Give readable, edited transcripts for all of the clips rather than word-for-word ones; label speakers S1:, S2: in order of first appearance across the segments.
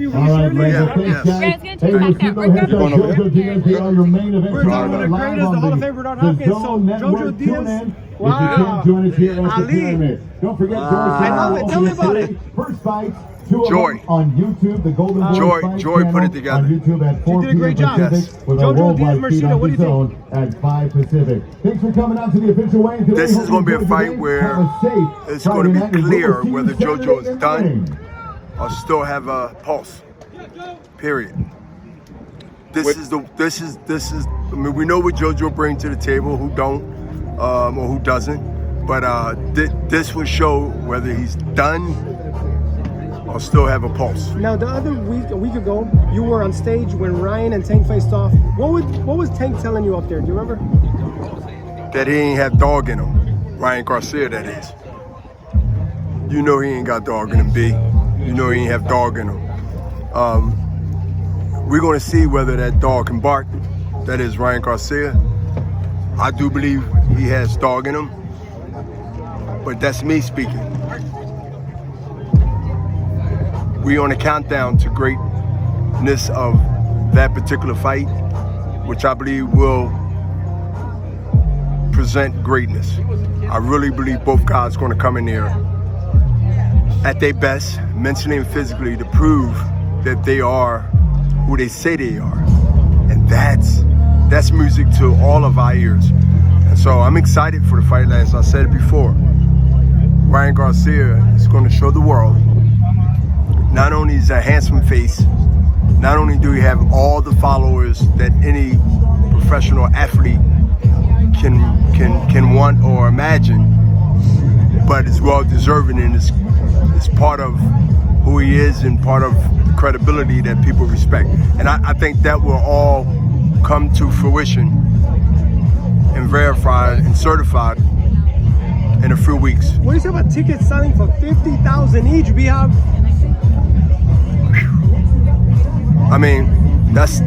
S1: you
S2: All right,
S1: reassuring
S2: Ryan.
S1: us?
S2: Thanks,
S1: Yeah.
S2: guys.
S3: Guys,
S2: Hey,
S3: get
S2: we'll
S3: back
S2: see
S3: up.
S2: no
S3: We're
S2: head
S3: going
S2: coach
S3: over
S2: Jojo Diaz. They are your main event.
S1: We're talking about the greatest, the Hall of Famer, Don Hopkins. So Jojo Diaz.
S2: If you can join us here at the
S1: Ali.
S2: pyramid. Don't forget, George.
S1: I love it. Tell me about it.
S2: First fights, 2 of
S4: Joy.
S2: them on YouTube. The Golden Boy
S4: Joy-
S2: Fight
S4: Joy put
S2: channel
S4: it together.
S2: on YouTube at 4
S1: did a great
S2: p.m.
S1: job.
S2: Pacific
S4: Yes.
S2: with a
S1: Jojo
S2: worldwide
S1: Diaz,
S2: feed
S1: Marchino,
S2: on
S1: what do you think?
S2: DAZN at 5 Pacific. Thanks for coming out to the official weigh-in today.
S4: This is
S2: Hope
S4: going to
S2: you
S4: be a
S2: enjoyed
S4: fight
S2: today.
S4: where
S2: Have a safe
S4: it's
S2: Friday
S4: going to
S2: night,
S4: be
S2: and we will
S4: clear
S2: see you
S4: whether
S2: Saturday
S4: JoJo is
S2: in the
S4: done
S2: ring.
S4: or still have a pulse. Period. This is. I mean, we know what JoJo brings to the table. Who don't, or who doesn't. But this will show whether he's done or still have a pulse.
S1: Now, the other week, a week ago, you were on stage when Ryan and Tank faced off. What was Tank telling you up there? Do you remember?
S4: That he ain't have dog in him. Ryan Garcia, that is. You know he ain't got dog in him, B. You know he ain't have dog in him. We're gonna see whether that dog can bark. That is Ryan Garcia. I do believe he has dog in him, but that's me speaking. We on a countdown to greatness of that particular fight, which I believe will present greatness. I really believe both guys are going to come in there at their best, mentally and physically, to prove that they are who they say they are. And that's music to all of our ears. And so I'm excited for the fight. As I said it before, Ryan Garcia is going to show the world not only is a handsome face, not only do he have all the followers that any professional athlete can want or imagine, but is well deserving and is part of who he is and part of the credibility that people respect. And I think that will all come to fruition and verified and certified in a few weeks.
S1: What do you say about tickets selling for 50,000 each?
S4: I mean, that's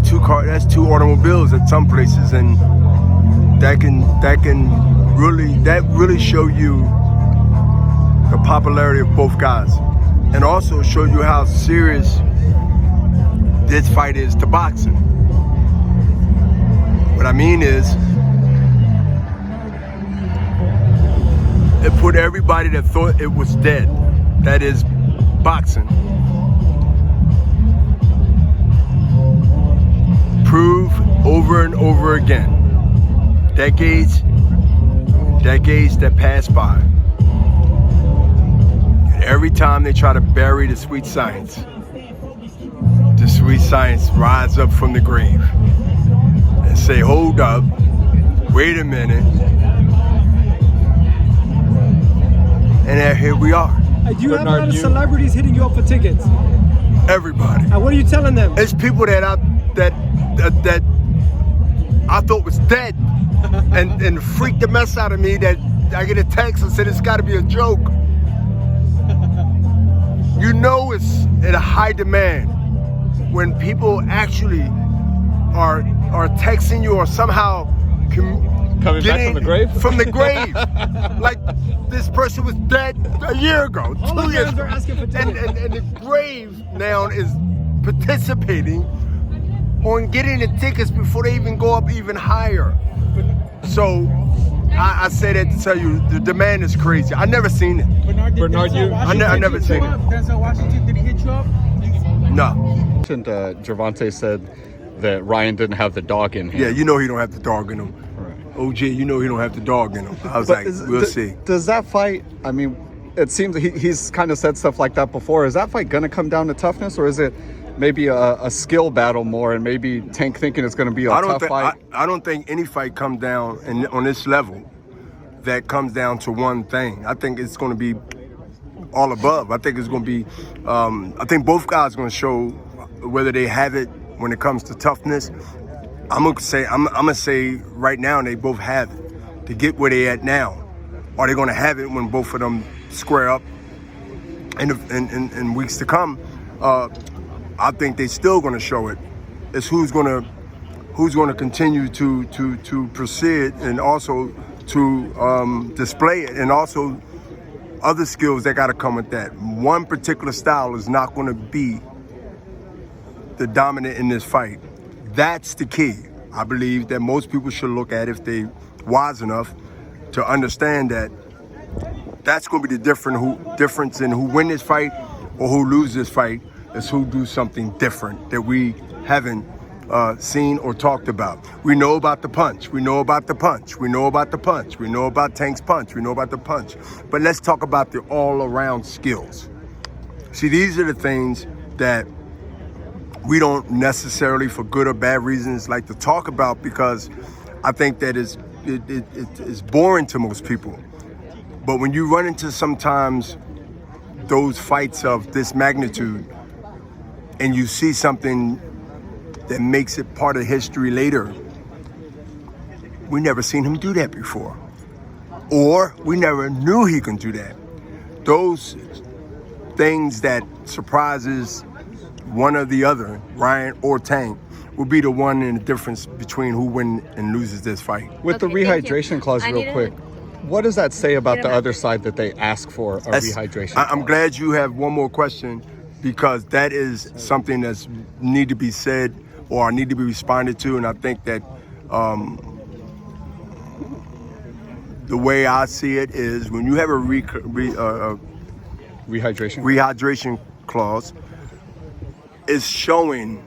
S4: two automobiles at some places, and that can really show you the popularity of both guys, and also show you how serious this fight is to boxing. What I mean is, it put everybody that thought it was dead, that is boxing, prove over and over again, decades that pass by, and every time they try to bury the sweet science rise up from the grave and say, hold up, wait a minute, and here we are.
S1: Do you have a lot of celebrities hitting you up for tickets?
S4: Everybody.
S1: What are you telling them?
S4: It's people that I thought was dead and freaked the mess out of me, that I get a text and said it's got to be a joke. You know it's in a high demand when people actually are texting you or somehow
S5: coming back from the grave?
S4: From the grave. Like this person was dead a year ago, 2 years ago. And the grave now is participating on getting the tickets before they even go up even higher. So I say that to tell you the demand is crazy. I never seen it.
S5: Bernard,
S4: I never seen it.
S1: Denzel Washington, did he hit you up?
S4: No.
S5: Gervonta said that Ryan didn't have the dog in him.
S4: Yeah, you know he don't have the dog in him.
S5: Right.
S4: OG, you know he don't have the dog in him. I was we'll see.
S5: Does that fight, I mean, it seems he's kind of said stuff like that before. Is that fight going to come down to toughness, or is it maybe a skill battle more, and maybe Tank thinking it's going to be a tough fight?
S4: I don't think any fight comes down on this level that comes down to one thing. I think it's going to be all above. I think it's going to be, I think both guys are going to show whether they have it when it comes to toughness. I'm gonna say right now they both have it to get where they at now. Are they gonna have it when both of them square up in weeks to come? I think they still gonna show it. It's who's gonna continue to proceed and also to display it, and also other skills that got to come with that. One particular style is not going to be the dominant in this fight. That's the key. I believe that most people should look at, if they wise enough to understand that that's going to be the difference in who win this fight or who lose this fight, is who do something different that we haven't seen or talked about. We know about the punch. We know about the punch. We know about the punch. We know about Tank's punch. We know about the punch. But let's talk about the all-around skills. See, these are the things that we don't necessarily, for good or bad reasons, like to talk about, because I think that it's boring to most people. But when you run into sometimes those fights of this magnitude and you see something that makes it part of history later, we never seen him do that before. Or we never knew he can do that. Those things that surprises one or the other, Ryan or Tank, will be the one in the difference between who wins and loses this fight.
S5: With the rehydration clause, real quick, what does that say about the other side that they ask for a rehydration clause? I'm
S4: glad you have one more question, because that is something that's need to be said or need to be responded to. And I think that the way I see it is, when you have a rehydration clause, is showing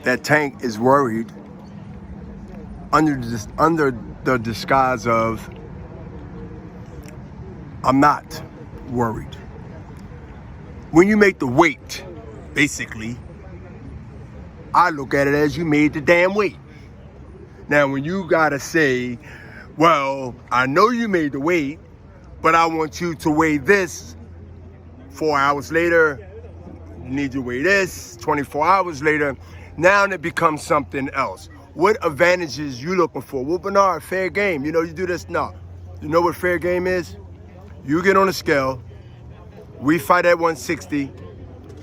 S4: that Tank is worried under the disguise of, I'm not worried. When you make the weight, basically, I look at it as you made the damn weight. Now, when you gotta say, well, I know you made the weight, but I want you to weigh this 4 hours later, you need to weigh this 24 hours later, now it becomes something else. What advantages you looking for? Well, Bernard, fair game. You know, you do this. No. You know what fair game is? You get on a scale. We fight at 160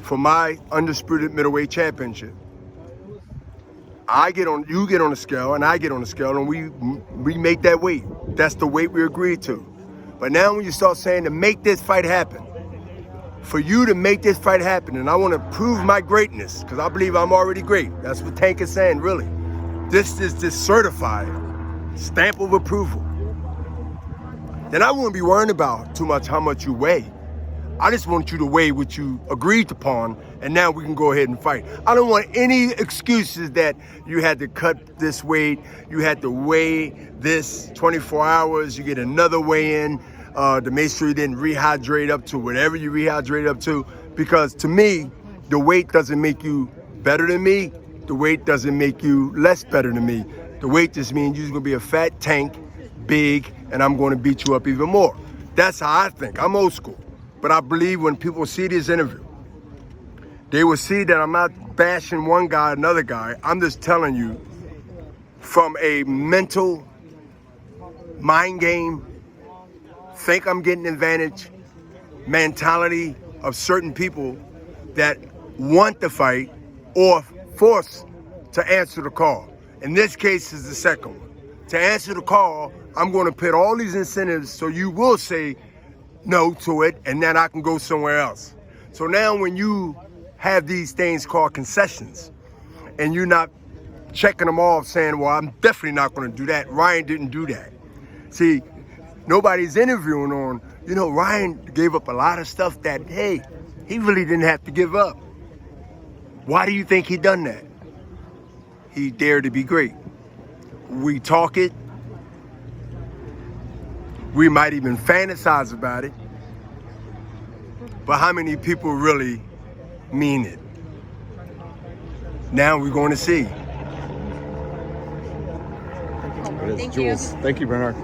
S4: for my undisputed middleweight championship. You get on the scale, and I get on the scale, and we make that weight. That's the weight we agreed to. But now when you start saying to make this fight happen, for you to make this fight happen, and I want to prove my greatness, because I believe I'm already great. That's what Tank is saying, really. This is this certified stamp of approval. Then I wouldn't be worrying about too much how much you weigh. I just want you to weigh what you agreed upon, and now we can go ahead and fight. I don't want any excuses that you had to cut this weight, you had to weigh this 24 hours, you get another weigh in to make sure you didn't rehydrate up to whatever you rehydrate up to. Because to me, the weight doesn't make you better than me. The weight doesn't make you less better than me. The weight just means you're gonna be a fat Tank, big, and I'm gonna beat you up even more. That's how I think. I'm old school. But I believe when people see this interview, they will see that I'm not bashing one guy, another guy. I'm just telling you from a mental mind game, think I'm getting advantage mentality of certain people that want the fight or forced to answer the call. In this case is the second one. To answer the call, I'm going to put all these incentives so you will say no to it, and then I can go somewhere else. So now when you have these things called concessions, and you're not checking them off saying, well, I'm definitely not going to do that. Ryan didn't do that. See, nobody's interviewing on, Ryan gave up a lot of stuff that, hey, he really didn't have to give up. Why do you think he done that? He dared to be great. We talk it. We might even fantasize about it. But how many people really mean it? Now we're going to see.
S5: Thank you, Bernard.